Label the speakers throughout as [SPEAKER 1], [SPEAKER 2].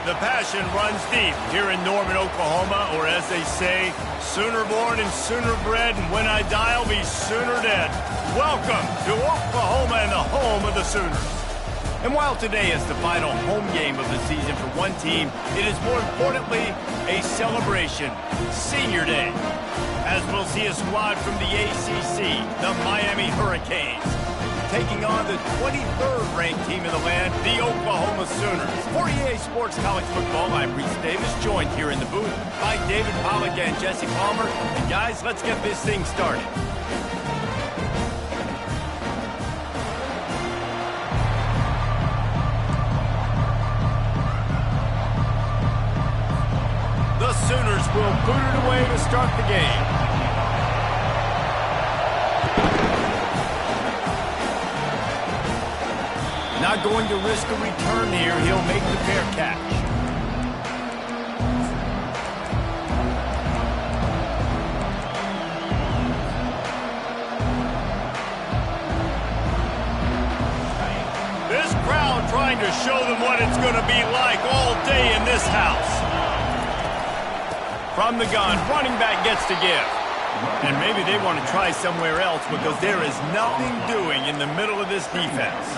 [SPEAKER 1] The passion runs deep here in Norman, Oklahoma, or as they say, sooner born and sooner bred, and when I die, I'll be sooner dead. Welcome to Oklahoma and the home of the Sooners. And while today is the final home game of the season for one team, it is more importantly a celebration, Senior Day, as we'll see a squad from the ACC, the Miami Hurricanes, taking on the 23rd ranked team in the land, the Oklahoma Sooners. For EA Sports College Football, I'm Reese Davis, joined here in the booth by David Pollack and Jesse Palmer. And guys, let's get this thing started. The Sooners will boot it away to start the game. Not going to risk a return here. He'll make the fair catch. This crowd trying to show them what it's going to be like all day in this house. From the gun, running back gets to give. And maybe they want to try somewhere else because there is nothing doing in the middle of this defense.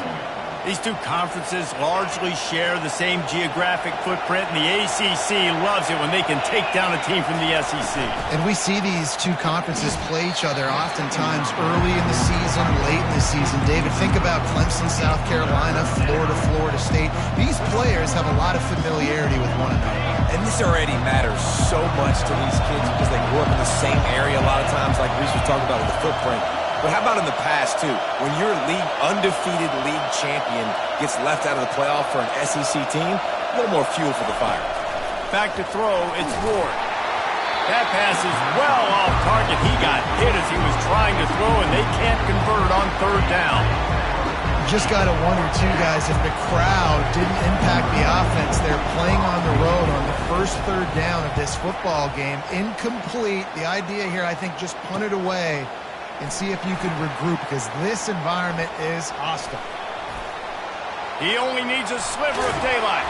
[SPEAKER 1] These two conferences largely share the same geographic footprint, and the ACC loves it when they can take down a team from the SEC.
[SPEAKER 2] And we see these two conferences play each other oftentimes early in the season, late in the season. David, think about Clemson, South Carolina, Florida, Florida State. These players have a lot of familiarity with one another.
[SPEAKER 3] And this already matters so much to these kids because they grew up in the same area a lot of times, like Reese was talking about with the footprint. But how about in the past, too? When your undefeated league champion gets left out of the playoff for an SEC team, a little more fuel for the fire.
[SPEAKER 1] Back to throw, it's Ward. That pass is well off target. He got hit as he was trying to throw, and they can't convert on third down.
[SPEAKER 2] Just got to wonder, too, guys, if the crowd didn't impact the offense. They're playing on the road on the first third down of this football game. Incomplete. The idea here, I think, just punt it away and see if you can regroup because this environment is hostile.
[SPEAKER 1] He only needs a sliver of daylight.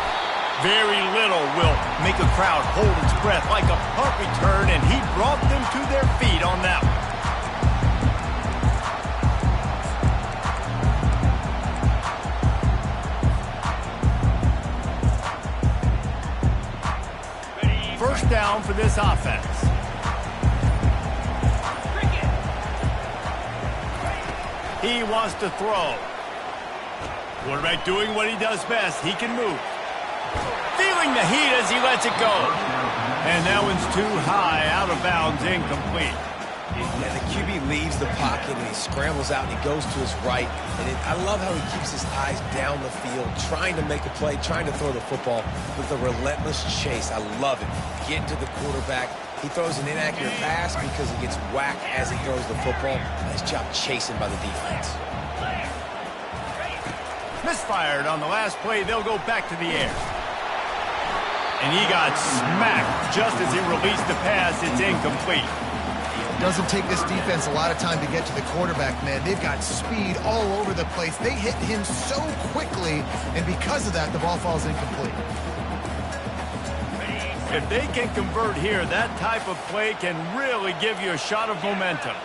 [SPEAKER 1] Very little will make a crowd hold its breath like a punt return, and he brought them to their feet on that one. First down for this offense. He wants to throw. Quarterback doing what he does best. He can move. Feeling the heat as he lets it go. And that one's too high, out of bounds, incomplete.
[SPEAKER 3] Yeah, the QB leaves the pocket and he scrambles out and he goes to his right. And I love how he keeps his eyes down the field, trying to make a play, trying to throw the football with a relentless chase. I love it. Getting to the quarterback. He throws an inaccurate pass because he gets whacked as he throws the football. Nice job chasing by the defense.
[SPEAKER 1] Misfired on the last play. They'll go back to the air. And he got smacked just as he released the pass. It's incomplete.
[SPEAKER 2] It doesn't take this defense a lot of time to get to the quarterback, man. They've got speed all over the place. They hit him so quickly, and because of that, the ball falls incomplete.
[SPEAKER 1] If they can convert here, that type of play can really give you a shot of momentum.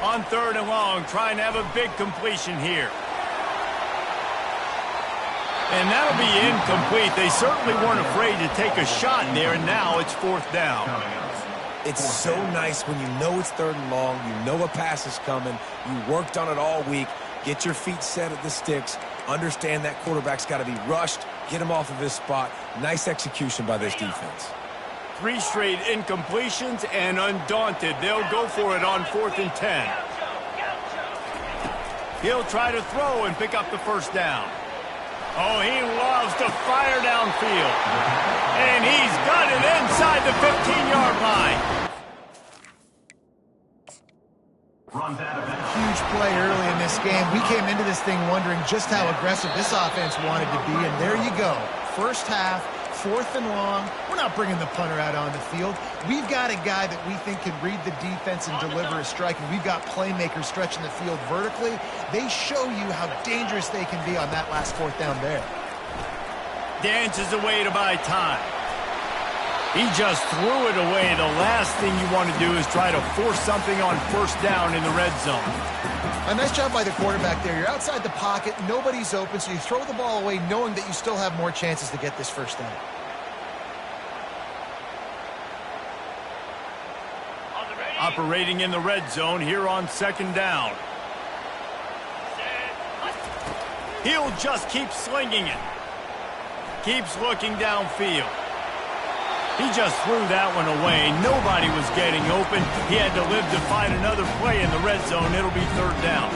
[SPEAKER 1] On third and long, trying to have a big completion here. And that'll be incomplete. They certainly weren't afraid to take a shot there, and now it's fourth down.
[SPEAKER 3] It's so nice when you know it's third and long, you know a pass is coming, you worked on it all week, get your feet set at the sticks, understand that quarterback's got to be rushed, get him off of his spot. Nice execution by this defense.
[SPEAKER 1] 3 straight incompletions, and undaunted, they'll go for it on 4th and 10. He'll try to throw and pick up the first down. Oh, he loves to fire downfield. And he's got it inside the 15-yard line.
[SPEAKER 2] Huge play early in this game. We came into this thing wondering just how aggressive this offense wanted to be, and there you go. First half, 4th and long. We're not bringing the punter out on the field. We've got a guy that we think can read the defense and deliver a strike, and we've got playmakers stretching the field vertically. They show you how dangerous they can be on that last 4th down there.
[SPEAKER 1] Dances away to buy time. He just threw it away. The last thing you want to do is try to force something on first down in the red zone.
[SPEAKER 2] A nice job by the quarterback there. You're outside the pocket, nobody's open, so you throw the ball away knowing that you still have more chances to get this first down.
[SPEAKER 1] Operating in the red zone here on second down. He'll just keep slinging it. Keeps looking downfield. He just threw that one away. Nobody was getting open. He had to live to find another play in the red zone. It'll be third down.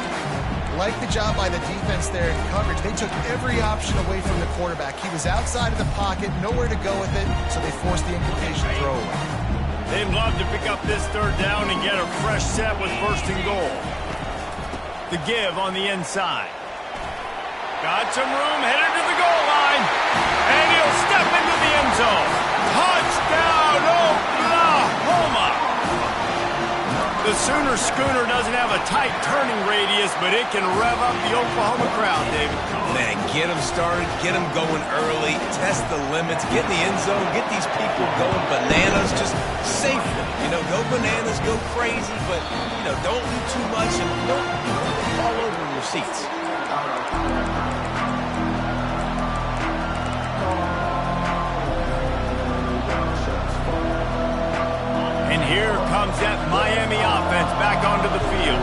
[SPEAKER 2] Like the job by the defense there in coverage. They took every option away from the quarterback. He was outside of the pocket, nowhere to go with it, so they forced the incompletion throw away.
[SPEAKER 1] They'd love to pick up this third down and get a fresh set with first and goal. The give on the inside. Got some room, headed to the goal line, and he'll step into the end zone. Touchdown, Oklahoma! The Sooner Schooner doesn't have a tight turning radius, but it can rev up the Oklahoma crowd, David.
[SPEAKER 3] Man, get them started, get them going early, test the limits, get in the end zone, get these people going bananas, just safely. You know, go bananas, go crazy, but, you know, don't do too much and don't fall over in your seats.
[SPEAKER 1] And here comes that Miami offense back onto the field.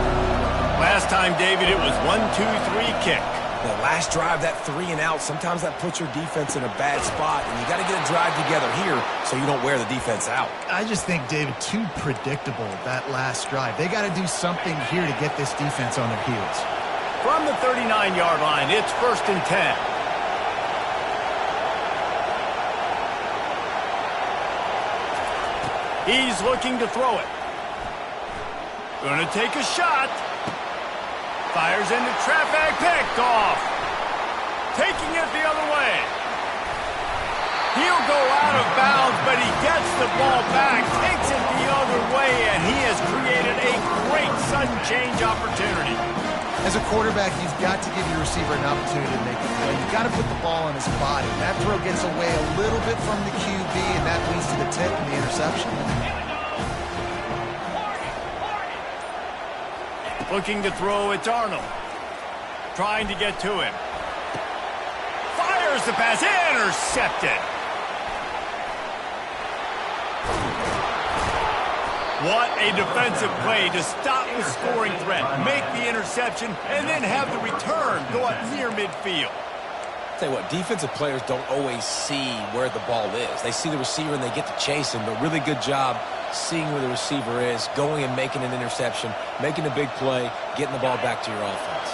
[SPEAKER 1] Last time, David, it was 1-2-3 kick.
[SPEAKER 3] The last drive, that 3 and out, sometimes that puts your defense in a bad spot, and you got to get a drive together here so you don't wear the defense out.
[SPEAKER 2] I just think, David, too predictable, that last drive. They got to do something here to get this defense on their heels.
[SPEAKER 1] From the 39-yard line, it's 1st and 10. He's looking to throw it. Gonna take a shot. Fires into traffic, picked off. Taking it the other way. He'll go out of bounds, but he gets the ball back, takes it the other way, and he has created a great sudden change opportunity.
[SPEAKER 2] As a quarterback, you've got to give your receiver an opportunity to make the play. You've got to put the ball on his body. That throw gets away a little bit from the QB, and that leads to the tip and the interception.
[SPEAKER 1] Looking to throw, it's Arnold. Trying to get to him. Fires the pass, intercepted. What a defensive play to stop the scoring threat, make the interception, and then have the return go up near midfield.
[SPEAKER 3] Tell you what, defensive players don't always see where the ball is. They see the receiver and they get to chase him, but really good job seeing where the receiver is, going and making an interception, making a big play, getting the ball back to your offense.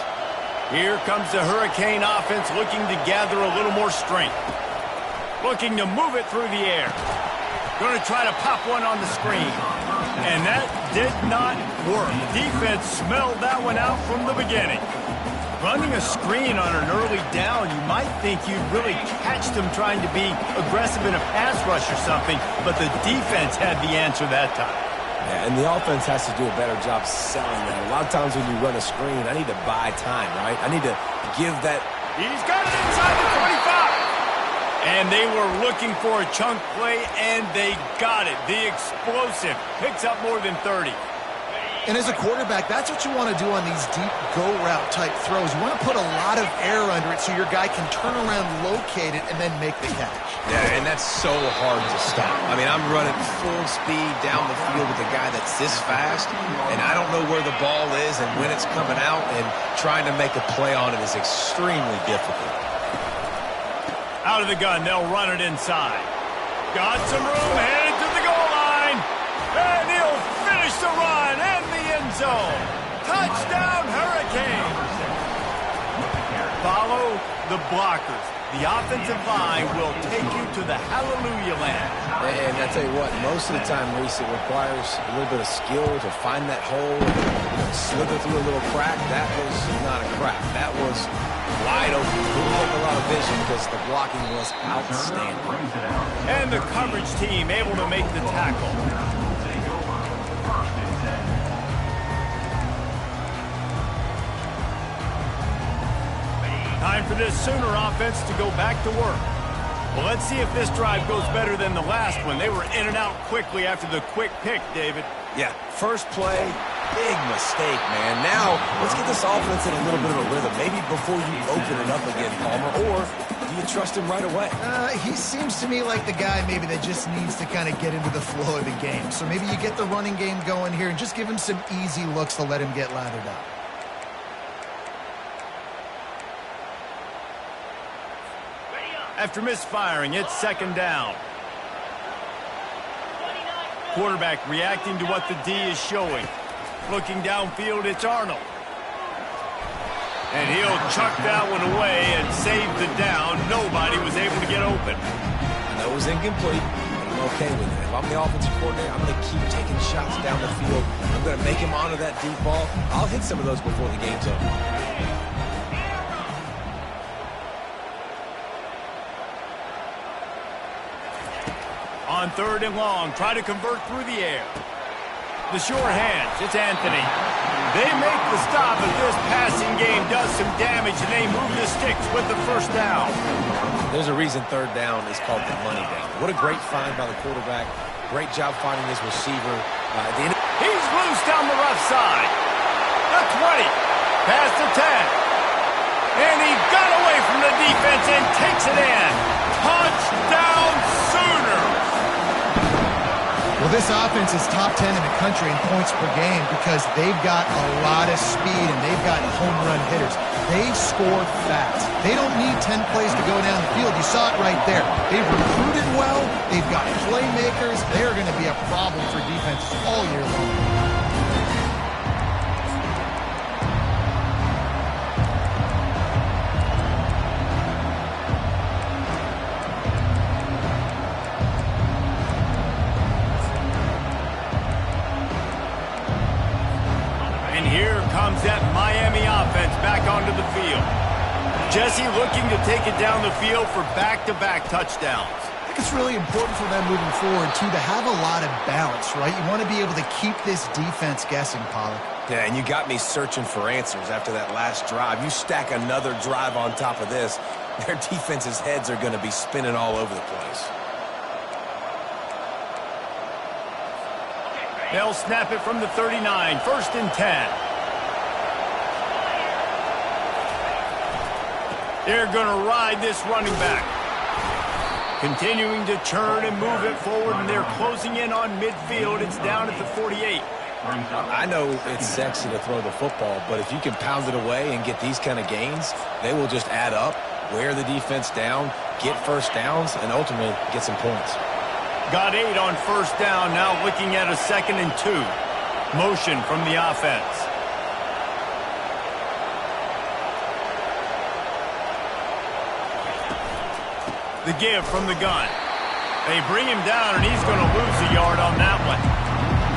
[SPEAKER 1] Here comes the Hurricane offense looking to gather a little more strength. Looking to move it through the air. Going to try to pop one on the screen. And that did not work. The defense smelled that one out from the beginning. Running a screen on an early down, you might think you'd really catch them trying to be aggressive in a pass rush or something, but the defense had the answer that time.
[SPEAKER 3] Yeah, and the offense has to do a better job selling that. A lot of times when you run a screen, I need to buy time, right? I need to give that.
[SPEAKER 1] He's got it inside the 25. And they were looking for a chunk play, and they got it. The explosive picks up more than 30.
[SPEAKER 2] And as a quarterback, that's what you want to do on these deep go-route type throws. You want to put a lot of air under it so your guy can turn around, locate it, and then make the catch.
[SPEAKER 3] Yeah, and that's so hard to stop. I mean, I'm running full speed down the field with a guy that's this fast, and I don't know where the ball is and when it's coming out, and trying to make a play on it is extremely difficult.
[SPEAKER 1] Out of the gun, they'll run it inside. Got some room, headed to the goal line, and he'll finish the run in the end zone. Touchdown, Hurricanes. Follow the blockers. The offensive line will take you to the hallelujah land.
[SPEAKER 3] And I tell you what, most of the time, Reese, it requires a little bit of skill to find that hole, slither through a little crack. That was not a crack. That was wide open. Didn't take a lot of vision because the blocking was outstanding.
[SPEAKER 1] And the coverage team able to make the tackle. Time for this Sooner offense to go back to work. Well, let's see if this drive goes better than the last one. They were in and out quickly after the quick pick, David.
[SPEAKER 3] Yeah, first play, big mistake, man. Now, let's get this offense in a little bit of a rhythm. Maybe before you open it up again, Palmer, or do you trust him right away?
[SPEAKER 2] He seems to me like the guy maybe that just needs to kind of get into the flow of the game. So maybe you get the running game going here and just give him some easy looks to let him get lathered up.
[SPEAKER 1] After misfiring, it's second down. Quarterback reacting to what the D is showing. Looking downfield, it's Arnold. And he'll chuck that one away and save the down. Nobody was able to get open.
[SPEAKER 3] I know it was incomplete, but I'm okay with it. If I'm the offensive coordinator, I'm going to keep taking shots down the field. I'm going to make him honor that deep ball. I'll hit some of those before the game's over.
[SPEAKER 1] On third and long, try to convert through the air. The sure hands, it's Anthony. They make the stop as this passing game does some damage, and they move the sticks with the first down.
[SPEAKER 3] There's a reason third down is called the money down. What a great find by the quarterback. Great job finding his receiver.
[SPEAKER 1] He's loose down the left side. The 20, past the 10. And he got away from the defense and takes it in. Touchdown Sooners!
[SPEAKER 2] Well, this offense is top 10 in the country in points per game because they've got a lot of speed and they've got home run hitters. They score fast. They don't need 10 plays to go down the field. You saw it right there. They've recruited well. They've got playmakers. They're going to be a problem for defenses all year long.
[SPEAKER 1] Comes that Miami offense back onto the field. Jesse looking to take it down the field for back-to-back touchdowns.
[SPEAKER 2] I think it's really important for them moving forward, too, to have a lot of balance, right? You want to be able to keep this defense guessing, Pollard.
[SPEAKER 3] Yeah, and you got me searching for answers after that last drive. You stack another drive on top of this, their defense's heads are going to be spinning all over the place.
[SPEAKER 1] They'll snap it from the 39, first and 10. They're going to ride this running back. Continuing to turn and move it forward, and they're closing in on midfield. It's down at the 48.
[SPEAKER 3] I know it's sexy to throw the football, but if you can pound it away and get these kind of gains, they will just add up, wear the defense down, get first downs, and ultimately get some points.
[SPEAKER 1] Got 8 on first down, now looking at a 2nd and 2. Motion from the offense. The give from the gun. They bring him down, and he's going to lose a yard on that one.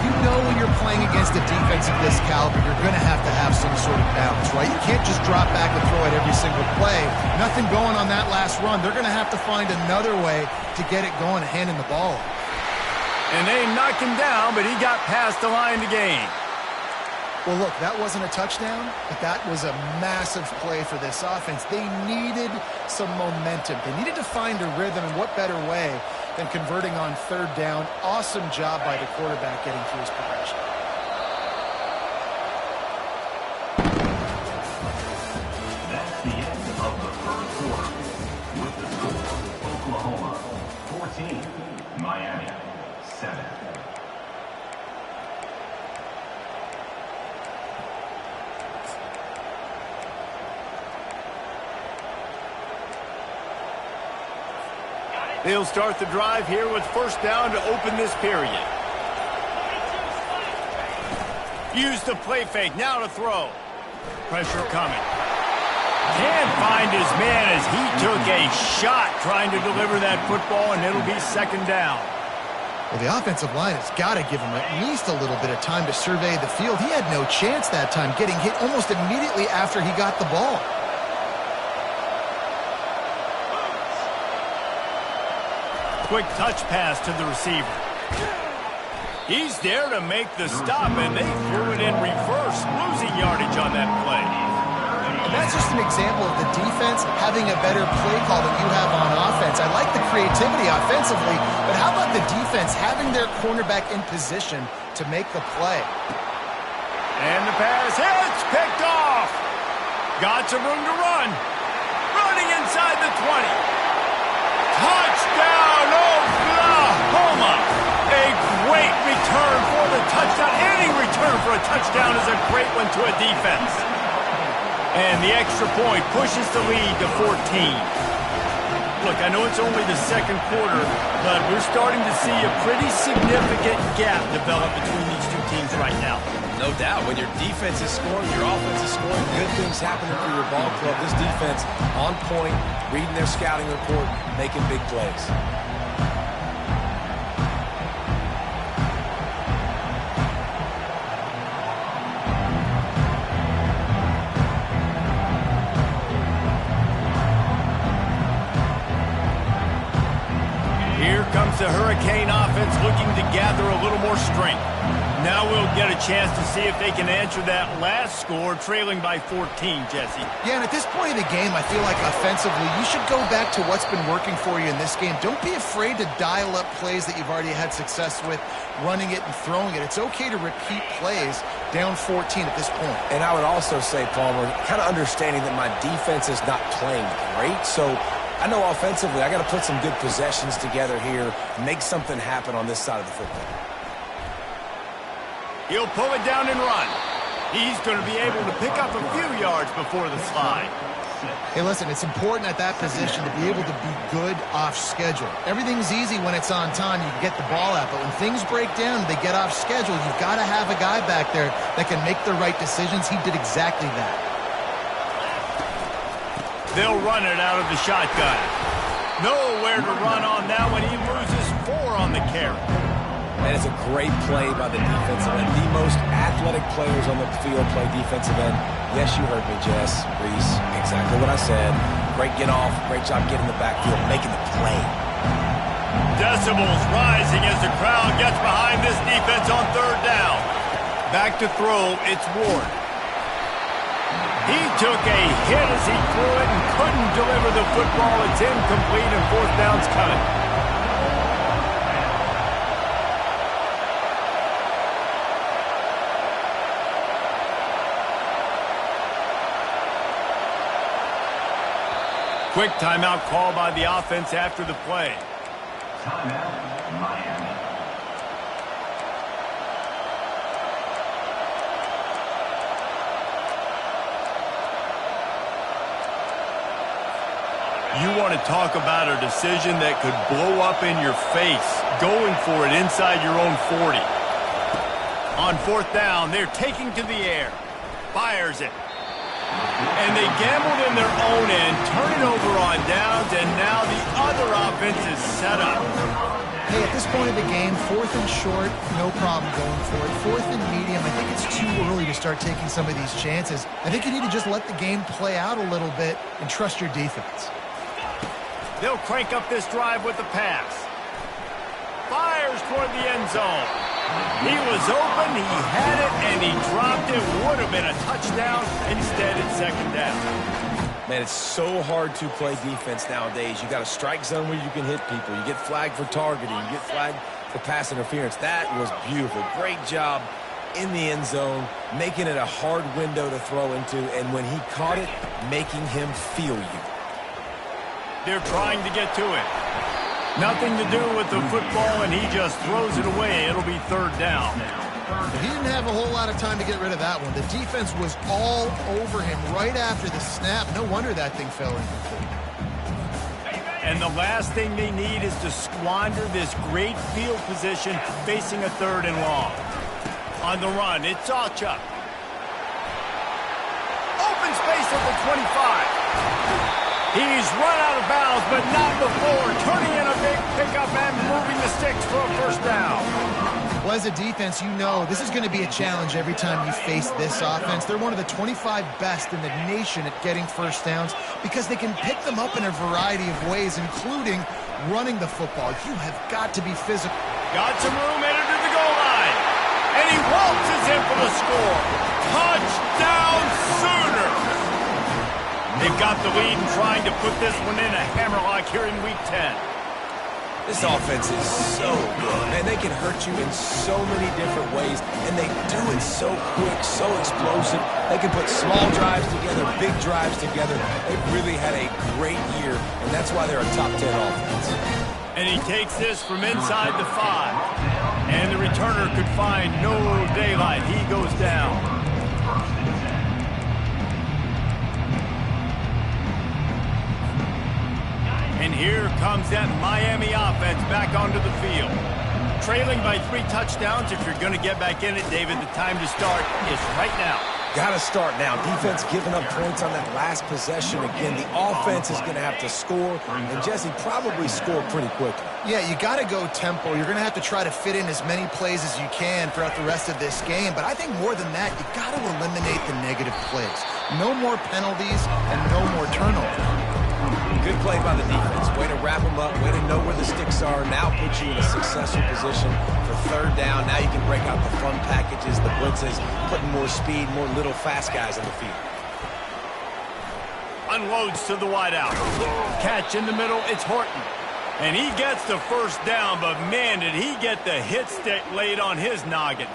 [SPEAKER 2] You know when you're playing against a defense of this caliber, you're going to have some sort of balance, right? You can't just drop back and throw it every single play. Nothing going on that last run. They're going to have to find another way to get it going and handing the ball.
[SPEAKER 1] And they knocked him down, but he got past the line to gain.
[SPEAKER 2] Well, look, that wasn't a touchdown, but that was a massive play for this offense. They needed some momentum. They needed to find a rhythm, and what better way than converting on third down. Awesome job by the quarterback getting through his progression.
[SPEAKER 4] That's the end of the third quarter. With the score, Oklahoma 14, Miami 7.
[SPEAKER 1] They'll start the drive here with first down to open this period. Use the play fake, now to throw. Pressure coming. Can't find his man as he took a shot trying to deliver that football, and it'll be second down.
[SPEAKER 2] Well, the offensive line has got to give him at least a little bit of time to survey the field. He had no chance that time, getting hit almost immediately after he got the ball.
[SPEAKER 1] Quick touch pass to the receiver. He's there to make the stop, and they threw it in reverse, losing yardage on that play.
[SPEAKER 2] And that's just an example of the defense having a better play call than you have on offense. I like the creativity offensively, but how about the defense having their cornerback in position to make the play?
[SPEAKER 1] And the pass hits, picked off. Got some room to run. Running inside the 20. Touchdown, Oklahoma! A great return for the touchdown. Any return for a touchdown is a great one to a defense. And the extra point pushes the lead to 14. Look, I know it's only the second quarter, but we're starting to see a pretty significant gap develop between these two teams right now.
[SPEAKER 3] No doubt. When your defense is scoring, your offense is scoring, good things happening for your ball club. This defense on point, reading their scouting report, making big plays.
[SPEAKER 1] Here comes the Hurricane offense looking to gather a little more strength. Now we'll get a chance to see if they can answer that last score, trailing by 14, Jesse.
[SPEAKER 2] Yeah, and at this point of the game, I feel like offensively, you should go back to what's been working for you in this game. Don't be afraid to dial up plays that you've already had success with, running it and throwing it. It's okay to repeat plays down 14 at this point.
[SPEAKER 3] And I would also say, Palmer, kind of understanding that my defense is not playing great, so I know offensively I got to put some good possessions together here, make something happen on this side of the football.
[SPEAKER 1] He'll pull it down and run. He's going to be able to pick up a few yards before the slide.
[SPEAKER 2] Hey, listen, it's important at that position to be able to be good off schedule. Everything's easy when it's on time. You can get the ball out, but when things break down, they get off schedule. You've got to have a guy back there that can make the right decisions. He did exactly that.
[SPEAKER 1] They'll run it out of the shotgun. Nowhere to run on that one. He loses 4 on the carry.
[SPEAKER 3] And it's a great play by the defensive end. The most athletic players on the field play defensive end. Yes, you heard me, Jess, Reese. Exactly what I said. Great get off. Great job getting the backfield, making the play.
[SPEAKER 1] Decibels rising as the crowd gets behind this defense on third down. Back to throw, it's Ward. He took a hit as he threw it and couldn't deliver the football. It's incomplete and fourth down's coming. Quick timeout call by the offense after the play.
[SPEAKER 4] Timeout, Miami.
[SPEAKER 1] You want to talk about a decision that could blow up in your face, going for it inside your own 40. On fourth down, they're taking to the air. Fires it. And they gambled in their own end, turn it over on downs, and now the other offense is set up.
[SPEAKER 2] Hey, at this point of the game, 4th and short, no problem going for it. 4th and medium, I think it's too early to start taking some of these chances. I think you need to just let the game play out a little bit and trust your defense.
[SPEAKER 1] They'll crank up this drive with the pass. Fires toward the end zone. He was open, he had it, and he dropped it. Would have been a touchdown. Instead, it's second down.
[SPEAKER 3] Man, it's so hard to play defense nowadays. You got a strike zone where you can hit people. You get flagged for targeting. You get flagged for pass interference. That was beautiful. Great job in the end zone, making it a hard window to throw into, and when he caught it, making him feel you.
[SPEAKER 1] They're trying to get to it. Nothing to do with the football, and he just throws it away. It'll be third down.
[SPEAKER 2] He didn't have a whole lot of time to get rid of that one. The defense was all over him right after the snap. No wonder that thing fell incomplete.
[SPEAKER 1] And the last thing they need is to squander this great field position facing a third and long. On the run, it's Ncaa. Open space at the 25. He's run out of bounds, but not before. Turning in a big pickup and moving the sticks for a first down.
[SPEAKER 2] Well, as a defense, you know this is going to be a challenge every time you face this offense. They're one of the 25 best in the nation at getting first downs because they can pick them up in a variety of ways, including running the football. You have got to be physical.
[SPEAKER 1] Got some room, entered to the goal line. And he waltzes in for the score. Touchdown, Sooners! They've got the lead and trying to put this one in a hammerlock here in Week 10.
[SPEAKER 3] This offense is so good, man. They can hurt you in so many different ways, and they do it so quick, so explosive. They can put small drives together, big drives together. They've really had a great year, and that's why they're a top 10 offense.
[SPEAKER 1] And he takes this from inside the 5. And the returner could find no daylight. He goes down. And here comes that Miami offense back onto the field. Trailing by 3 touchdowns. If you're going to get back in it, David, the time to start is right now.
[SPEAKER 3] Got to start now. Defense giving up points on that last possession. Again, the offense is going to have to score, and Jesse probably score pretty quickly.
[SPEAKER 2] Yeah, you got to go tempo. You're going to have to try to fit in as many plays as you can throughout the rest of this game. But I think more than that, you got to eliminate the negative plays. No more penalties and no more turnovers.
[SPEAKER 3] Good play by the defense. Way to wrap them up. Way to know where the sticks are. Now put you in a successful position for 3rd down. Now you can break out the fun packages, the blitzes, putting more speed, more little fast guys on the field.
[SPEAKER 1] Unloads to the wideout. Catch in the middle. It's Horton. And he gets the 1st down, but man, did he get the hit stick laid on his noggin.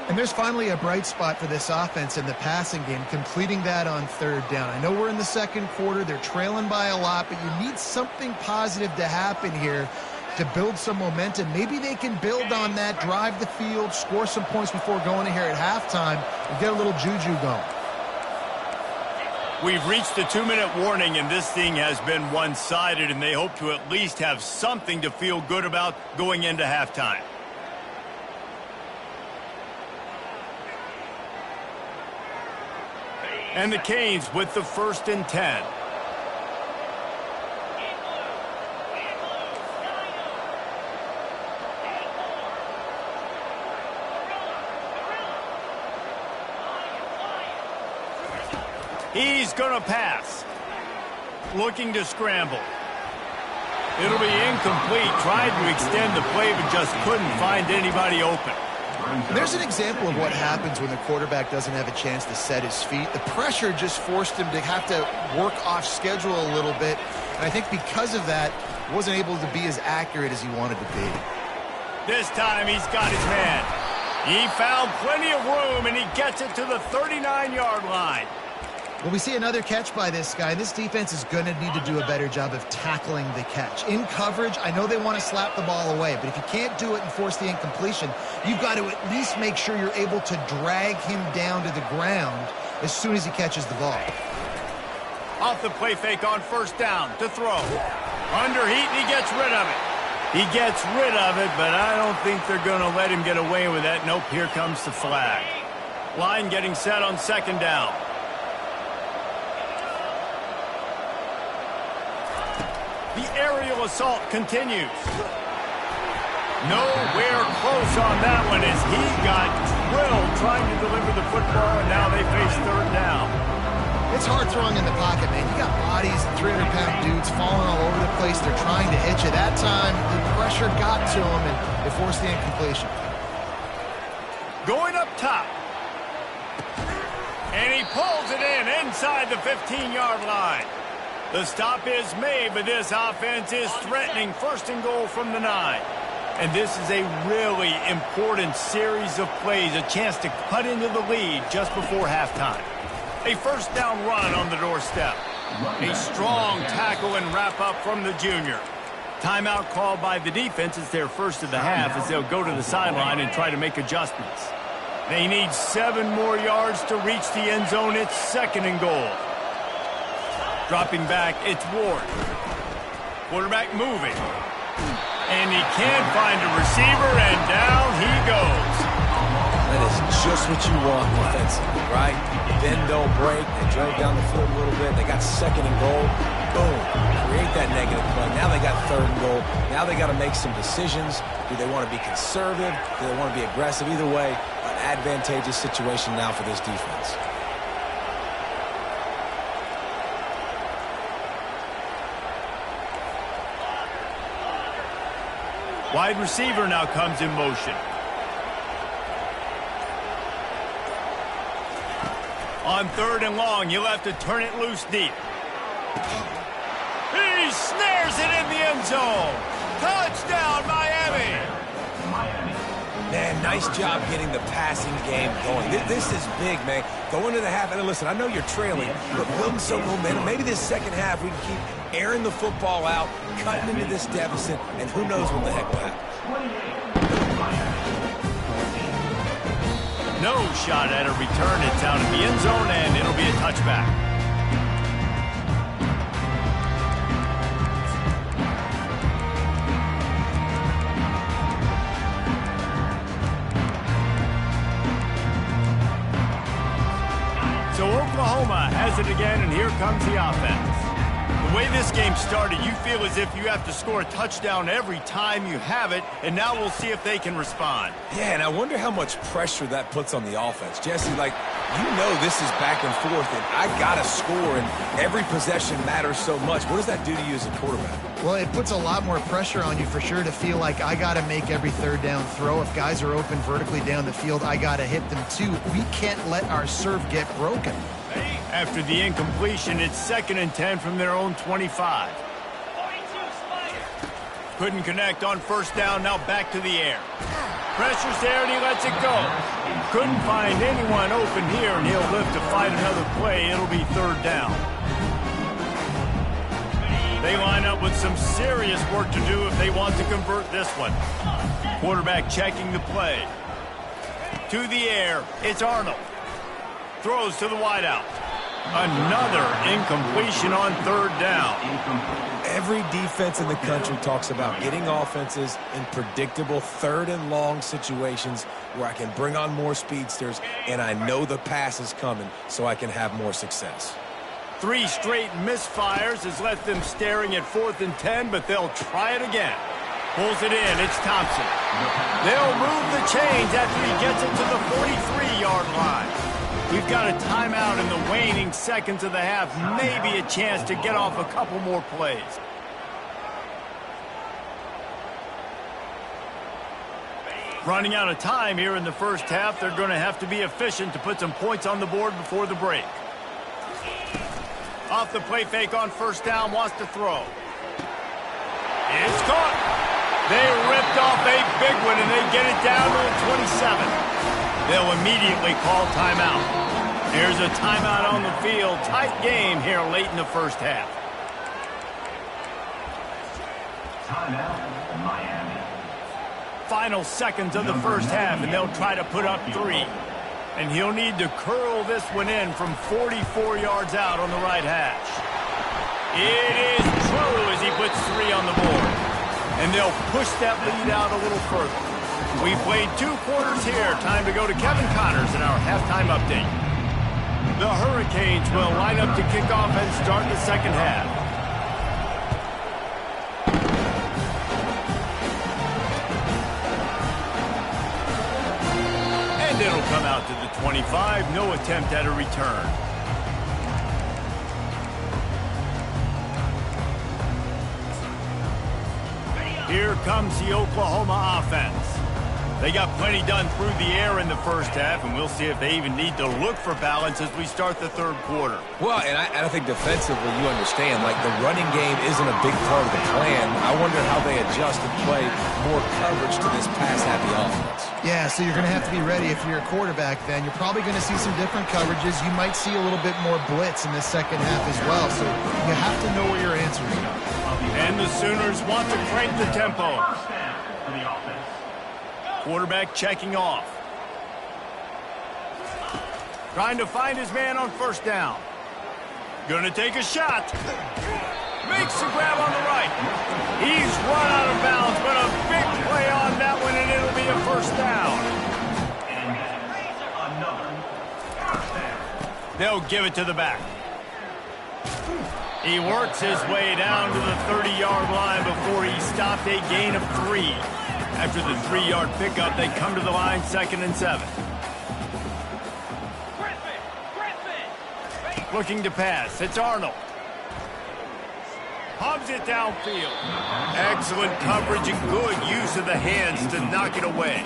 [SPEAKER 2] And there's finally a bright spot for this offense in the passing game, completing that on 3rd down. I know we're in the 2nd quarter. They're trailing by a lot, but you need something positive to happen here to build some momentum. Maybe they can build on that, drive the field, score some points before going in here at halftime, and get a little juju going.
[SPEAKER 1] We've reached the 2-minute warning, and this thing has been one-sided, and they hope to at least have something to feel good about going into halftime. And the Canes with the 1st and 10. He's going to pass. Looking to scramble. It'll be incomplete. Tried to extend the play, but just couldn't find anybody open.
[SPEAKER 2] There's an example of what happens when the quarterback doesn't have a chance to set his feet. The pressure just forced him to have to work off schedule a little bit. And I think because of that, wasn't able to be as accurate as he wanted to be.
[SPEAKER 1] This time he's got his man. He found plenty of room, and he gets it to the 39-yard line.
[SPEAKER 2] Well, we see another catch by this guy. This defense is going to need to do a better job of tackling the catch. In coverage, I know they want to slap the ball away, but if you can't do it and force the incompletion, you've got to at least make sure you're able to drag him down to the ground as soon as he catches the ball.
[SPEAKER 1] Off the play fake on 1st down to throw. Under heat, and he gets rid of it. He gets rid of it, but I don't think they're going to let him get away with that. Nope, here comes the flag. Line getting set on 2nd down. The aerial assault continues. Nowhere close on that one as he got drilled trying to deliver the football, and now they face 3rd down.
[SPEAKER 2] It's hard throwing in the pocket, man. You got bodies, 300-pound dudes falling all over the place. They're trying to hit you. That time, the pressure got to him, and it forced the incompletion.
[SPEAKER 1] Going up top. And he pulls it in inside the 15-yard line. The stop is made, but this offense is threatening 1st and goal from the 9. And this is a really important series of plays, a chance to cut into the lead just before halftime. A 1st down run on the doorstep. A strong tackle and wrap up from the junior. Timeout called by the defense. It's their 1st of the half as they'll go to the sideline and try to make adjustments. They need 7 more yards to reach the end zone. It's 2nd and goal. Dropping back, it's Ward. Quarterback moving. And he can't find a receiver, and down he goes.
[SPEAKER 3] That is just what you want defensively, right? Bend, don't break. They drove down the field a little bit. They got 2nd and goal. Boom. Create that negative play. Now they got 3rd and goal. Now they got to make some decisions. Do they want to be conservative? Do they want to be aggressive? Either way, an advantageous situation now for this defense.
[SPEAKER 1] Wide receiver now comes in motion. On 3rd and long, you'll have to turn it loose deep. He snares it in the end zone. Touchdown, Miami!
[SPEAKER 4] Miami.
[SPEAKER 3] Man, nice job getting the passing game going. This is big, man. Go into the half, and listen, I know you're trailing, but building some momentum. Maybe this second half we can keep airing the football out, cutting into this deficit, and who knows what the heck will happen.
[SPEAKER 1] No shot at a return. It's out in the end zone, and it'll be a touchback. So Oklahoma has it again, and here comes the offense. The way this game started, you feel as if you have to score a touchdown every time you have it, and now we'll see if they can respond.
[SPEAKER 3] Yeah, and I wonder how much pressure that puts on the offense. Jesse, like, you know this is back and forth, and I got to score, and every possession matters so much. What does that do to you as a quarterback?
[SPEAKER 2] Well, it puts a lot more pressure on you for sure to feel like I got to make every third down throw. If guys are open vertically down the field, I got to hit them too. We can't let our serve get broken.
[SPEAKER 1] After the incompletion, it's 2nd and 10 from their own 25. Couldn't connect on first down, now back to the air. Pressure's there, and he lets it go. Couldn't find anyone open here, and he'll live to fight another play. It'll be 3rd down. They line up with some serious work to do if they want to convert this one. Quarterback checking the play. To the air, it's Arnold. Throws to the wideout. Another incompletion on 3rd down.
[SPEAKER 3] Every defense in the country talks about getting offenses in predictable 3rd and long situations where I can bring on more speedsters and I know the pass is coming so I can have more success.
[SPEAKER 1] 3 straight misfires has left them staring at 4th and 10, but they'll try it again. Pulls it in, it's Thompson. They'll move the chains after he gets it to the 43-yard line. We've got a timeout in the waning seconds of the half, maybe a chance to get off a couple more plays. Running out of time here in the first half, they're going to have to be efficient to put some points on the board before the break. Off the play fake on first down, wants to throw. It's caught. They ripped off a big one, and they get it down to the 27. They'll immediately call timeout. Here's a timeout on the field. Tight game here late in the first half.
[SPEAKER 4] Timeout, Miami.
[SPEAKER 1] Final seconds of the first half, and they'll try to put up 3. And he'll need to curl this one in from 44 yards out on the right hash. It is true as he puts 3 on the board. And they'll push that lead out a little further. We played 2 quarters here. Time to go to Kevin Connors in our halftime update. The Hurricanes will line up to kick off and start the second half. And it'll come out to the 25. No attempt at a return. Here comes the Oklahoma offense. They got plenty done through the air in the first half, and we'll see if they even need to look for balance as we start the 3rd quarter.
[SPEAKER 3] Well, and I think defensively you understand, like the running game isn't a big part of the plan. I wonder how they adjust and play more coverage to this pass-happy offense.
[SPEAKER 2] Yeah, so you're going to have to be ready if you're a quarterback then. You're probably going to see some different coverages. You might see a little bit more blitz in the second half as well, so you have to know where your answers are.
[SPEAKER 1] And the Sooners want to crank the tempo. Quarterback checking off. Trying to find his man on first down. Gonna take a shot. Makes the grab on the right. He's run out of bounds, but a big play on that one, and it'll be a first down. They'll give it to the back. He works his way down to the 30-yard line before he stopped a gain of 3. After the 3-yard pickup, they come to the line 2nd and 7. Looking to pass. It's Arnold. Hubs it downfield. Excellent coverage and good use of the hands to knock it away.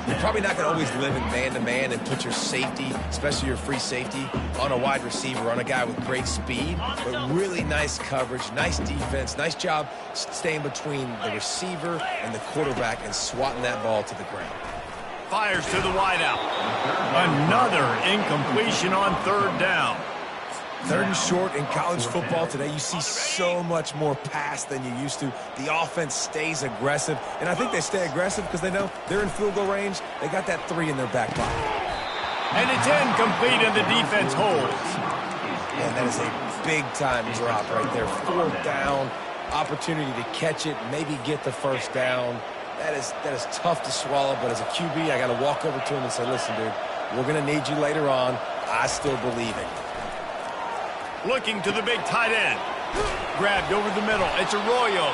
[SPEAKER 3] You're probably not going to always live in man-to-man and put your safety, especially your free safety, on a wide receiver, on a guy with great speed, but really nice coverage, nice defense, nice job staying between the receiver and the quarterback and swatting that ball to the ground.
[SPEAKER 1] Fires to the wideout. Another incompletion on third down.
[SPEAKER 3] Third and short in college football today, you see so much more pass than you used to. The offense stays aggressive, and I think they stay aggressive because they know they're in field goal range. They got that 3 in their back pocket.
[SPEAKER 1] And it's incomplete, and the defense holds.
[SPEAKER 3] And that is a big-time drop right there. Fourth down, opportunity to catch it, maybe get the first down. That is tough to swallow, but as a QB, I got to walk over to him and say, listen, dude, we're going to need you later on. I still believe it.
[SPEAKER 1] Looking to the big tight end. Grabbed over the middle. It's Arroyo.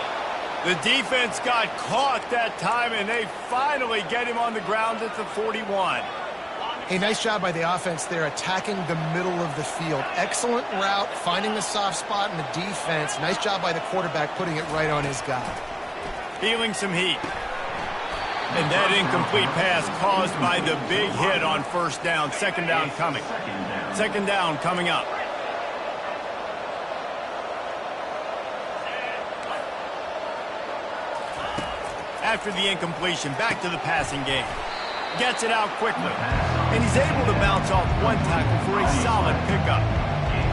[SPEAKER 1] The defense got caught that time, and they finally get him on the ground at the 41.
[SPEAKER 2] Hey, nice job by the offense there, attacking the middle of the field. Excellent route, finding the soft spot in the defense. Nice job by the quarterback, putting it right on his guy.
[SPEAKER 1] Feeling some heat. And that incomplete pass caused by the big hit on first down. Second down coming. Second down coming up. After the incompletion, back to the passing game. Gets it out quickly. And he's able to bounce off one tackle for a solid pickup.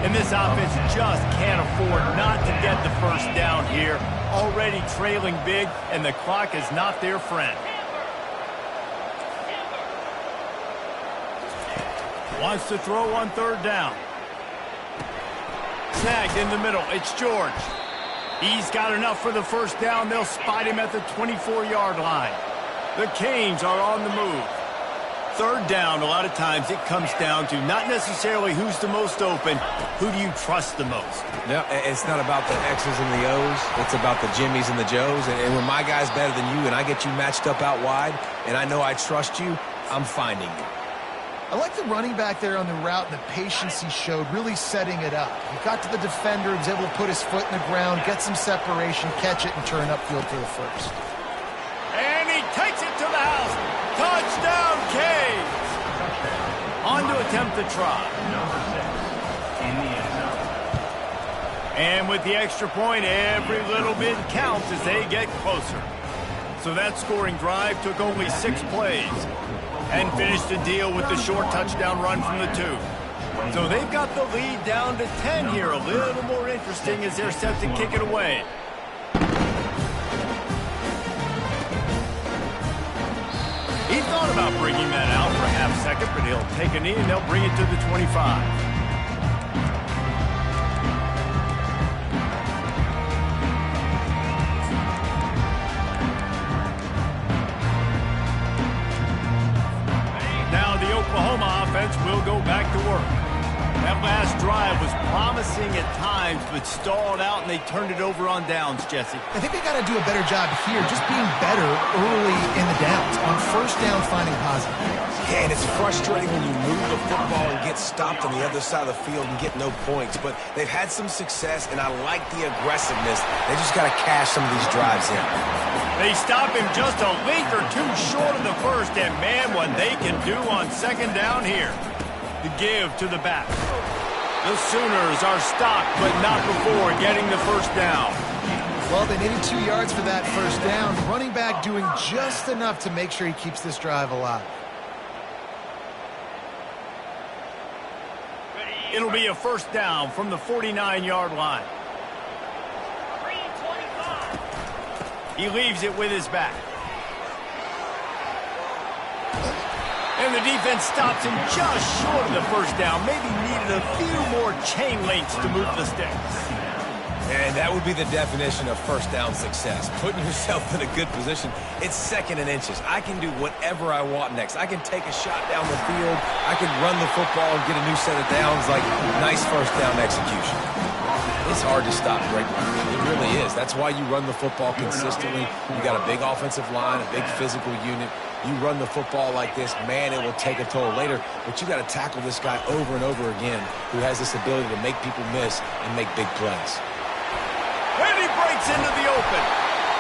[SPEAKER 1] And this offense just can't afford not to get the first down here. Already trailing big, and the clock is not their friend. Wants to throw on third down. Snagged in the middle. It's George. He's got enough for the first down. They'll spot him at the 24-yard line. The Canes are on the move. Third down, a lot of times it comes down to not necessarily who's the most open, who do you trust the most?
[SPEAKER 3] No, it's not about the X's and the O's. It's about the Jimmies and the Joes. And when my guy's better than you and I get you matched up out wide and I know I trust you, I'm finding you.
[SPEAKER 2] I like the running back there on the route and the patience he showed, really setting it up. He got to the defender, was able to put his foot in the ground, get some separation, catch it, and turn upfield for the first.
[SPEAKER 1] And he takes it to the house. Touchdown, Canes! On to attempt the try.
[SPEAKER 4] Number 6 in the end zone.
[SPEAKER 1] And with the extra point, every little bit counts as they get closer. So that scoring drive took only 6 plays. And finished the deal with the short touchdown run from the 2. So they've got the lead down to 10 here. A little more interesting as they're set to kick it away. He thought about bringing that out for a half second, but he'll take a knee and they'll bring it to the 25. Oklahoma offense will go back to work. That last drive was promising at times, but stalled out, and they turned it over on downs, Jesse.
[SPEAKER 2] I think they got to do a better job here, just being better early in the downs. On first down, finding positive.
[SPEAKER 3] Yeah, and it's frustrating when you move the football and get stopped on the other side of the field and get no points. But they've had some success, and I like the aggressiveness. They just got to cash some of these drives in.
[SPEAKER 1] They stop him just a length or two short of the first, and man, what they can do on second down here. The give to the back. The Sooners are stopped, but not before getting the first down.
[SPEAKER 2] Well, they needed 2 yards for that first down. Running back doing just enough to make sure he keeps this drive alive.
[SPEAKER 1] It'll be a first down from the 49-yard line. He leaves it with his back. And the defense stops him just short of the first down. Maybe needed a few more chain links to move the sticks.
[SPEAKER 3] And that would be the definition of first down success. Putting yourself in a good position. It's second and inches. I can do whatever I want next. I can take a shot down the field. I can run the football and get a new set of downs. Like, nice first down execution. It's hard to stop great running. It really is. That's why you run the football consistently. You got a big offensive line, a big physical unit. You run the football like this, man, it will take a toll later. But you got to tackle this guy over and over again who has this ability to make people miss and make big plays.
[SPEAKER 1] And breaks into the open.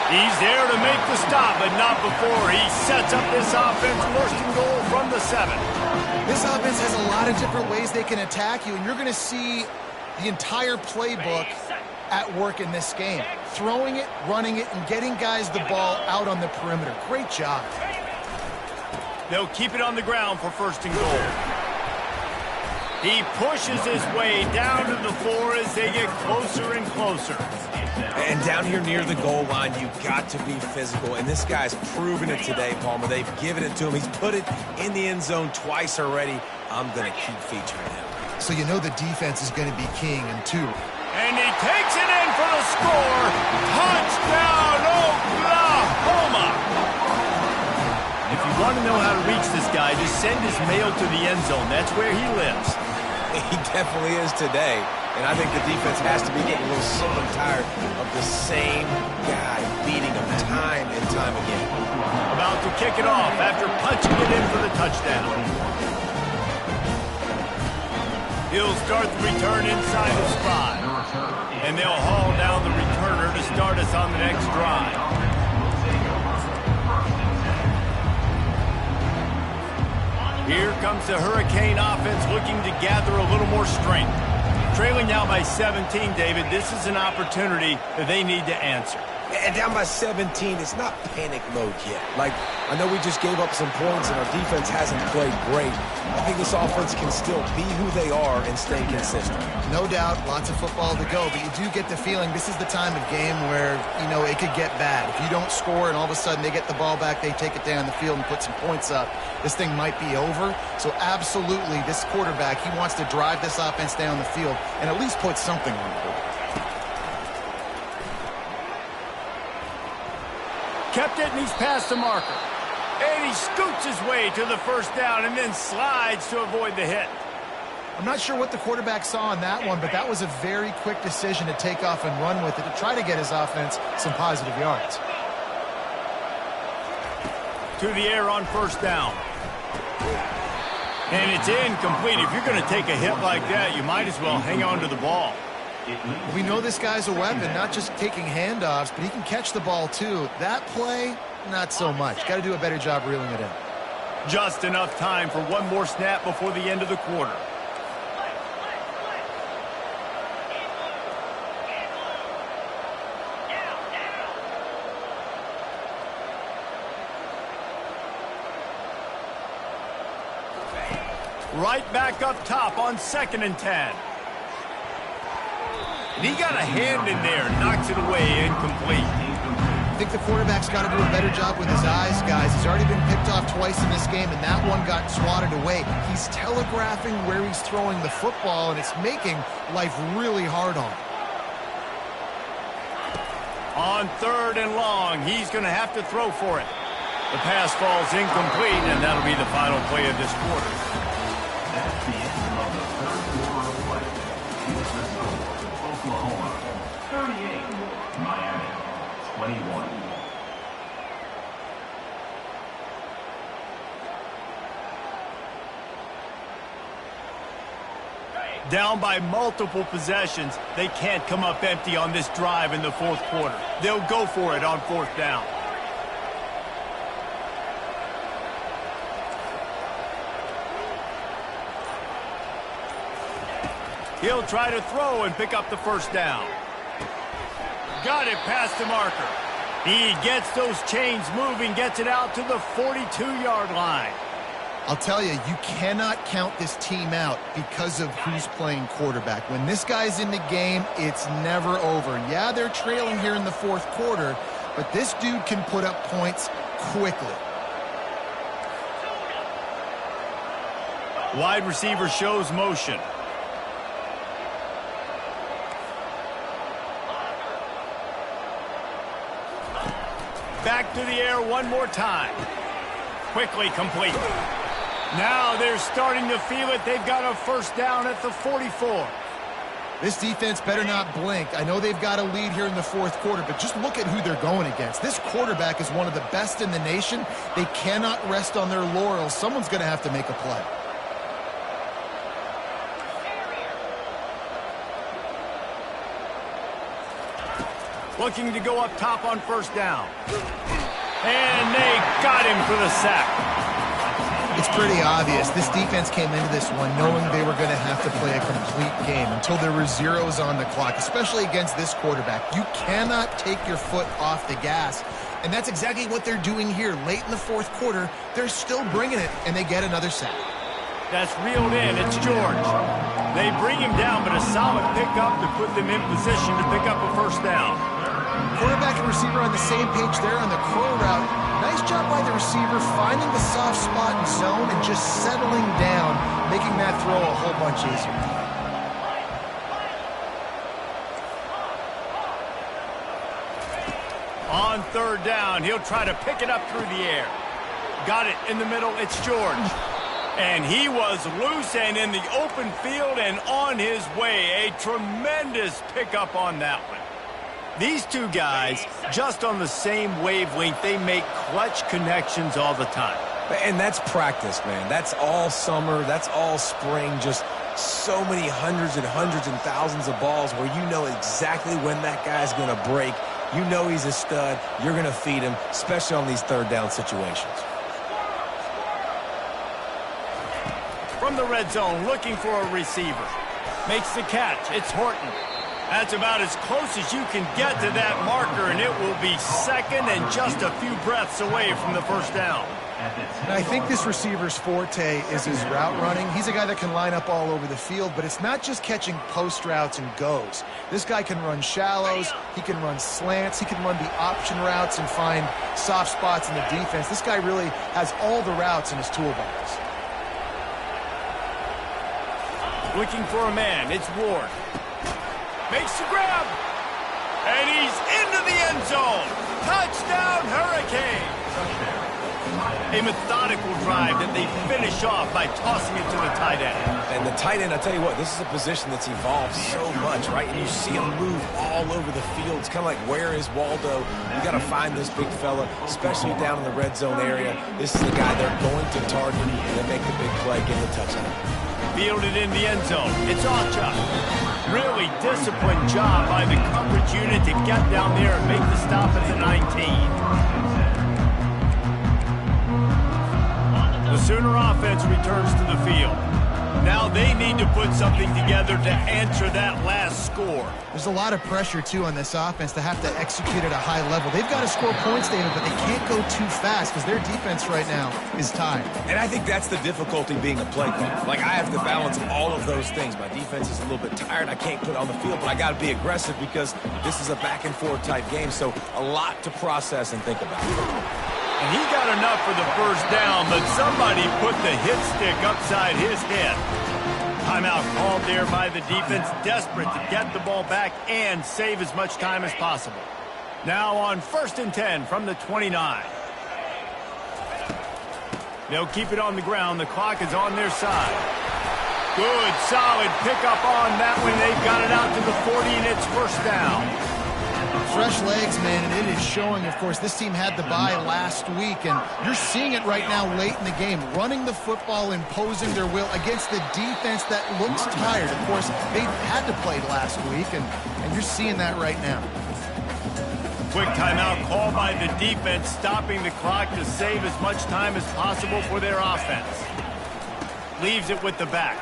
[SPEAKER 1] He's there to make the stop, but not before he sets up this offense first and goal from the 7.
[SPEAKER 2] This offense has a lot of different ways they can attack you, and you're going to see the entire playbook at work in this game. Throwing it, running it, and getting guys the ball out on the perimeter. Great job.
[SPEAKER 1] They'll keep it on the ground for first and goal. He pushes his way down to the floor as they get closer and closer.
[SPEAKER 3] And down here near the goal line, you've got to be physical. And this guy's proven it today, Palmer. They've given it to him. He's put it in the end zone twice already. I'm going to keep featuring him.
[SPEAKER 2] So you know the defense is going to be king in 2.
[SPEAKER 1] And he takes it in for the score. Touchdown, Oklahoma! If you want to know how to reach this guy, just send his mail to the end zone. That's where he lives.
[SPEAKER 3] He definitely is today. And I think the defense has to be getting a little sick and tired of the same guy beating them time and time again.
[SPEAKER 1] About to kick it off after punching it in for the touchdown. He'll start the return inside his 5. And they'll haul down the returner to start us on the next drive. Here comes the Hurricane offense looking to gather a little more strength. Trailing now by 17, David, this is an opportunity that they need to answer.
[SPEAKER 3] And down by 17, it's not panic mode yet. Like, I know we just gave up some points and our defense hasn't played great. I think this offense can still be who they are and stay consistent.
[SPEAKER 2] No doubt, lots of football to go, but you do get the feeling this is the time of game where, you know, it could get bad. If you don't score and all of a sudden they get the ball back, they take it down the field and put some points up, this thing might be over. So absolutely, this quarterback, he wants to drive this offense down the field and at least put something on the board.
[SPEAKER 1] Kept it, and he's past the marker. And he scoots his way to the first down and then slides to avoid the hit.
[SPEAKER 2] I'm not sure what the quarterback saw on that one, but that was a very quick decision to take off and run with it to try to get his offense some positive yards.
[SPEAKER 1] To the air on first down. And it's incomplete. If you're going to take a hit like that, you might as well hang on to the ball.
[SPEAKER 2] We know this guy's a weapon, not just taking handoffs, but he can catch the ball too. That play, not so much. Got to do a better job reeling it in.
[SPEAKER 1] Just enough time for one more snap before the end of the quarter. Right back up top on 2nd and 10. And he got a hand in there, knocks it away, incomplete.
[SPEAKER 2] I think the quarterback's got to do a better job with his eyes, guys. He's already been picked off twice in this game, and that one got swatted away. He's telegraphing where he's throwing the football, and it's making life really hard on him.
[SPEAKER 1] On 3rd and long, he's going to have to throw for it. The pass falls incomplete, and that'll be the final play of this quarter.
[SPEAKER 4] That's the end of the third quarter of play. Here's the score. Oklahoma 38, Miami 21.
[SPEAKER 1] Down by multiple possessions, they can't come up empty on this drive in the 4th quarter. They'll go for it on 4th down. He'll try to throw and pick up the first down. Got it past the marker. He gets those chains moving, gets it out to the 42-yard line.
[SPEAKER 2] I'll tell you, you cannot count this team out because of who's playing quarterback. When this guy's in the game, it's never over. Yeah, they're trailing here in the 4th quarter, but this dude can put up points quickly.
[SPEAKER 1] Wide receiver shows motion. Back to the air one more time. Quickly complete. Now they're starting to feel it. They've got a first down at the 44.
[SPEAKER 2] This defense better not blink. I know they've got a lead here in the 4th quarter, but just look at who they're going against. This quarterback is one of the best in the nation. They cannot rest on their laurels. Someone's going to have to make a play.
[SPEAKER 1] Looking to go up top on first down. And they got him for the sack.
[SPEAKER 2] It's pretty obvious. This defense came into this one knowing they were going to have to play a complete game until there were zeros on the clock, especially against this quarterback. You cannot take your foot off the gas, and that's exactly what they're doing here. Late in the fourth quarter, they're still bringing it, and they get another sack.
[SPEAKER 1] That's reeled in. It's George. They bring him down, but a solid pickup to put them in position to pick up a first down.
[SPEAKER 2] Quarterback and receiver on the same page there on the crow route. Nice job by the receiver finding the soft spot and zone and just settling down, making that throw a whole bunch easier.
[SPEAKER 1] On third down, he'll try to pick it up through the air. Got it in the middle. It's George. And he was loose and in the open field and on his way. A tremendous pickup on that one. These two guys, just on the same wavelength, they make clutch connections all the time.
[SPEAKER 3] And that's practice, man. That's all summer. That's all spring. Just so many hundreds and thousands of balls where you know exactly when that guy's going to break. You know he's a stud. You're going to feed him, especially on these third down situations.
[SPEAKER 1] From the red zone, looking for a receiver. Makes the catch. It's Horton. That's about as close as you can get to that marker, and it will be second and just a few breaths away from the first down.
[SPEAKER 2] And I think this receiver's forte is his route running. He's a guy that can line up all over the field, but it's not just catching post routes and goes. This guy can run shallows, he can run slants, he can run the option routes and find soft spots in the defense. This guy really has all the routes in his toolbox.
[SPEAKER 1] Looking for a man, it's Ward. Makes the grab. And he's into the end zone. Touchdown, Hurricane. A methodical drive that they finish off by tossing it to the tight end.
[SPEAKER 3] And the tight end, I tell you what, this is a position that's evolved so much, right? And you see him move all over the field. It's kind of like, where is Waldo? You got to find this big fella, especially down in the red zone area. This is the guy they're going to target and then make the big play, get the touchdown.
[SPEAKER 1] Fielded in the end zone. It's Ncaa. Really disciplined job by the coverage unit to get down there and make the stop at the 19. The Sooner offense returns to the field. Now they need to put something together to answer that last score.
[SPEAKER 2] There's a lot of pressure, too, on this offense to have to execute at a high level. They've got to score points, David, but they can't go too fast because their defense right now is tired.
[SPEAKER 3] And I think that's the difficulty being a play caller. Like, I have to balance all of those things. My defense is a little bit tired. I can't put it on the field, but I got to be aggressive because this is a back-and-forth type game, so a lot to process and think about.
[SPEAKER 1] And he got enough for the first down, but somebody put the hit stick upside his head. Timeout called there by the defense, desperate to get the ball back and save as much time as possible. Now on 1st and 10 from the 29. They'll keep it on the ground. The clock is on their side. Good, solid pickup on that one. They've got it out to the 40, and it's first down.
[SPEAKER 2] Fresh legs, man, and it is showing. Of course, this team had the bye last week, and you're seeing it right now late in the game. Running the football, imposing their will against the defense that looks tired. Of course, they had to play last week, and you're seeing that right now.
[SPEAKER 1] Quick timeout call by the defense, stopping the clock to save as much time as possible for their offense. Leaves it with the back.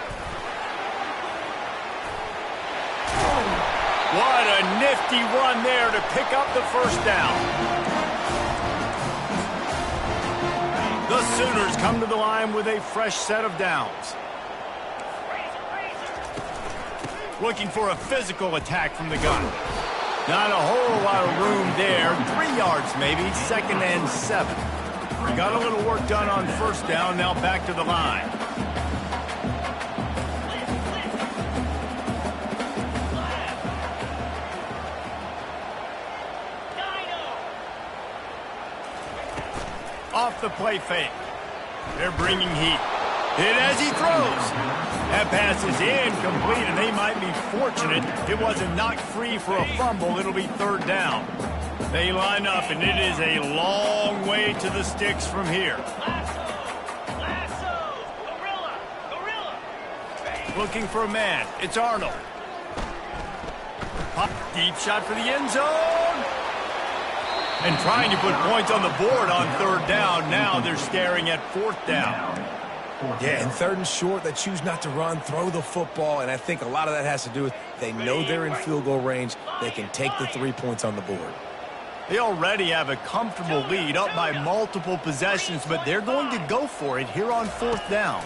[SPEAKER 1] What a nifty run there to pick up the first down. The Sooners come to the line with a fresh set of downs. Looking for a physical attack from the gun. Not a whole lot of room there. 3 yards maybe, 2nd and 7. Got a little work done on first down, now back to the line. Off the play fake. They're bringing heat. Hit as he throws. That pass is incomplete, and they might be fortunate it wasn't knocked free for a fumble. It'll be 3rd down. They line up, and it is a long way to the sticks from here. Looking for a man. It's Arnold. Pop, deep shot for the end zone. And trying to put points on the board on third down. Now they're staring at fourth down.
[SPEAKER 3] Yeah, and third and short, they choose not to run, throw the football, and I think a lot of that has to do with they know they're in field goal range. They can take the 3 points on the board.
[SPEAKER 1] They already have a comfortable lead up by multiple possessions, but they're going to go for it here on fourth down.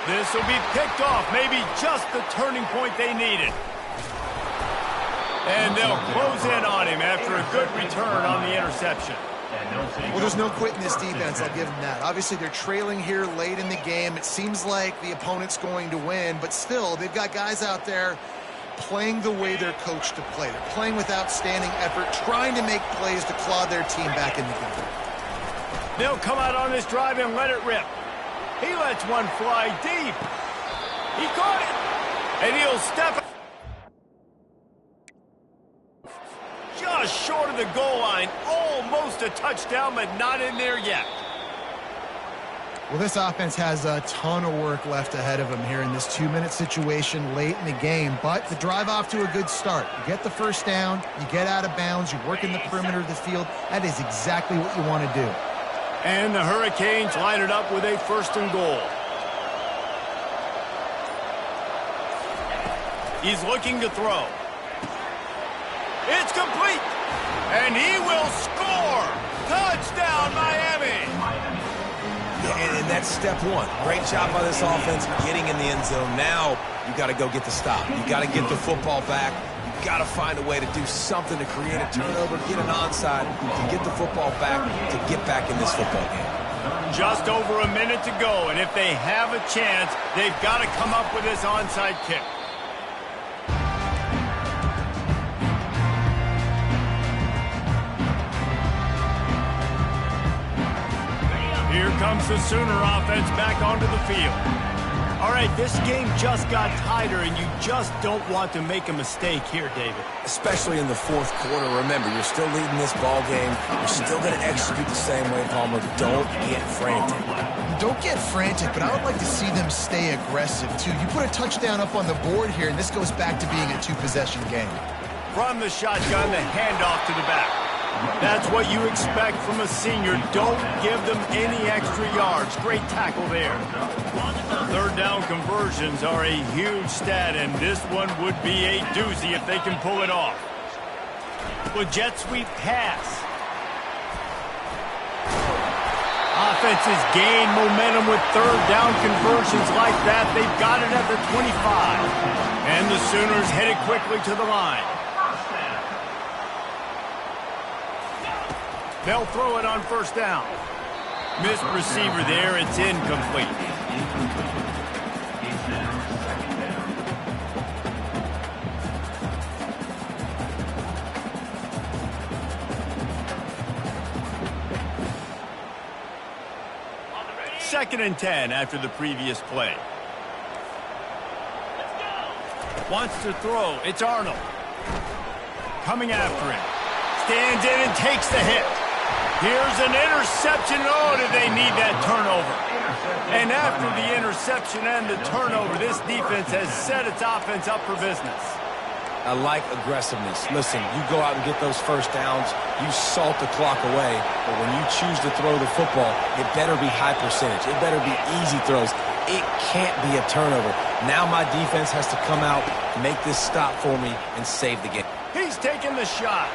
[SPEAKER 1] This will be picked off, maybe just the turning point they needed. And they'll close in on him after a good return on the interception.
[SPEAKER 2] Well, there's no quitting this defense. I'll give them that. Obviously, they're trailing here late in the game. It seems like the opponent's going to win, but still, they've got guys out there playing the way they're coached to play. They're playing with outstanding effort, trying to make plays to claw their team back in the game.
[SPEAKER 1] They'll come out on this drive and let it rip. He lets one fly deep. He caught it. And he'll step just short of the goal line. Almost a touchdown, but not in there yet.
[SPEAKER 2] Well, this offense has a ton of work left ahead of them here in this 2-minute situation late in the game, but the drive off to a good start. You get the first down, you get out of bounds, you work in the perimeter of the field. That is exactly what you want to do.
[SPEAKER 1] And the Hurricanes line it up with a first and goal. He's looking to throw. It's complete. And he will score. Touchdown, Miami.
[SPEAKER 3] And that's step one. Great job by this offense getting in the end zone. Now you got to go get the stop. You got to get the football back. You got to find a way to do something to create a turnover, get an onside, to get the football back, to get back in this football game.
[SPEAKER 1] Just over a minute to go, and if they have a chance, they've got to come up with this onside kick. Here comes the Sooner offense back onto the field. All right, this game just got tighter, and you just don't want to make a mistake here, David.
[SPEAKER 3] Especially in the fourth quarter. Remember, you're still leading this ball game. You're still going to execute the same way, Palmer. Don't get frantic.
[SPEAKER 2] Don't get frantic, but I would like to see them stay aggressive, too. You put a touchdown up on the board here, and this goes back to being a two-possession game.
[SPEAKER 1] From the shotgun, the handoff to the back. That's what you expect from a senior. Don't give them any extra yards. Great tackle there. Third down conversions are a huge stat, and this one would be a doozy if they can pull it off. With jet sweep pass. Offenses gain momentum with third down conversions like that. They've got it at the 25. And the Sooners headed quickly to the line. They'll throw it on first down. Missed receiver there. It's incomplete. Second and 10 after the previous play. Wants to throw. It's Arnold. Coming after him. Stands in and takes the hit. Here's an interception. Oh, do they need that turnover? And after the interception and the turnover, this defense has set its offense up for business.
[SPEAKER 3] I like aggressiveness. Listen, you go out and get those first downs, you salt the clock away, but when you choose to throw the football, it better be high percentage. It better be easy throws. It can't be a turnover. Now my defense has to come out, make this stop for me, and save the game.
[SPEAKER 1] He's taking the shot.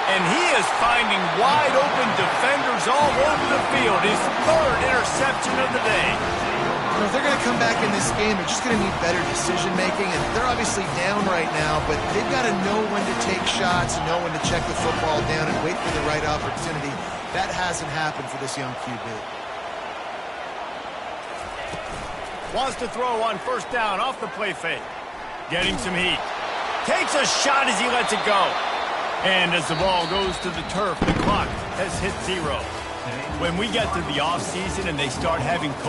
[SPEAKER 1] And he is finding wide-open defenders all over the field. His third interception of the day.
[SPEAKER 2] You know, if they're going to come back in this game, they're just going to need better decision-making. And they're obviously down right now, but they've got to know when to take shots and know when to check the football down and wait for the right opportunity. That hasn't happened for this young QB.
[SPEAKER 1] Wants to throw on first down off the play fake. Getting some heat. Takes a shot as he lets it go. And as the ball goes to the turf, the clock has hit 0. When we get to the offseason and they start having coaches